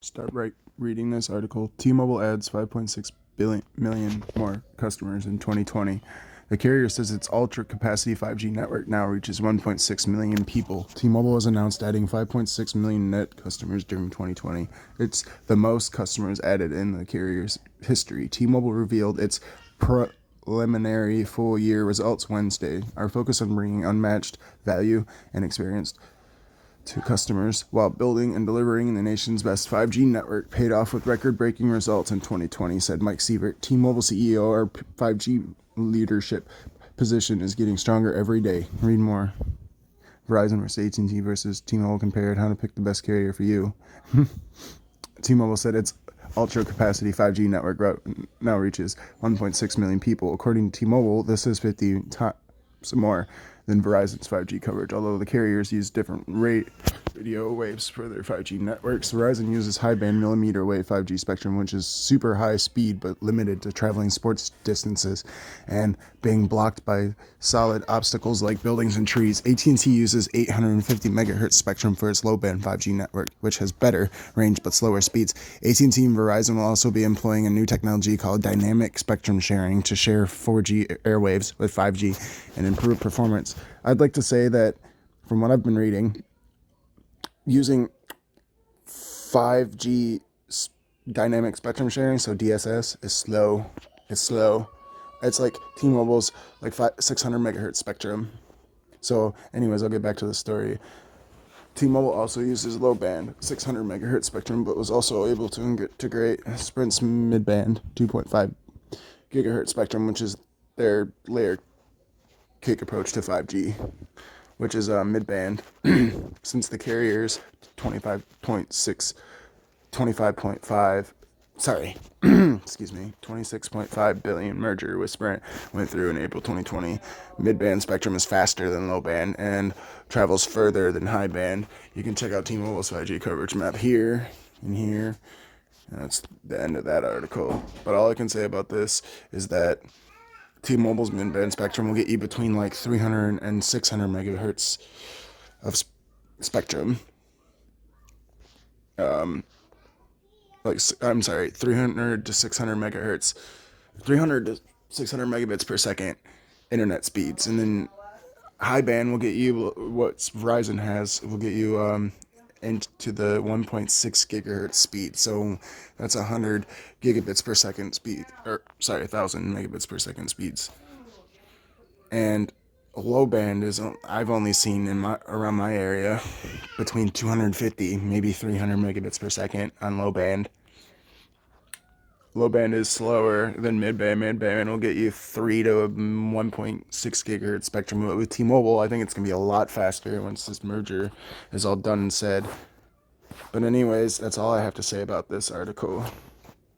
start reading this article. T-Mobile adds 5.6 million more customers in 2020. The carrier says its ultra-capacity 5G network now reaches 1.6 million people. T-Mobile has announced adding 5.6 million net customers during 2020. It's the most customers added in the carrier's history. T-Mobile revealed its preliminary full-year results Wednesday. Our focus on bringing unmatched value and experience to customers while building and delivering the nation's best 5G network paid off with record-breaking results in 2020, said Mike Sievert, T-Mobile CEO. Our 5G leadership position is getting stronger every day. Read more. Verizon versus AT&T versus T-Mobile compared how to pick the best carrier for you. T-Mobile said its ultra-capacity 5G network now reaches 1.6 million people. According to T-Mobile, this is 50 times more than Verizon's 5G coverage, although the carriers use different radio waves for their 5G networks. Verizon uses high-band millimeter wave 5G spectrum, which is super high speed but limited to traveling sports distances and being blocked by solid obstacles like buildings and trees. AT&T uses 850 megahertz spectrum for its low-band 5G network, which has better range but slower speeds. AT&T and Verizon will also be employing a new technology called dynamic spectrum sharing to share 4G airwaves with 5G and improve performance. I'd like to say that from what I've been reading, using 5G dynamic spectrum sharing, so DSS, is slow. It's slow. It's like T-Mobile's like 600 megahertz spectrum. So anyways, I'll get back to the story. T-Mobile also uses low-band 600 megahertz spectrum, but was also able to integrate Sprint's mid-band 2.5 gigahertz spectrum, which is their layer cake approach to 5G, which is mid-band. Since the carrier's 26.5 billion merger with Sprint went through in April 2020. Mid-band spectrum is faster than low-band and travels further than high-band. You can check out T-Mobile's 5G coverage map here and here. And that's the end of that article. But all I can say about this is that T-Mobile's mid-band spectrum will get you between like 300 and 600 megahertz of spectrum. 300 to 600 megahertz, 300 to 600 megabits per second internet speeds, and then high band will get you what Verizon has. Will get you into the 1.6 gigahertz speed. So that's 100 gigabits per second speed, 1,000 megabits per second speeds. And low band is I've only seen around my area between 250 maybe 300 megabits per second on low band. Low band is slower than mid band. Mid band will get you 3 to 1.6 gigahertz spectrum. With T-Mobile, I think it's gonna be a lot faster once this merger is all done and said. But anyways, that's all I have to say about this article.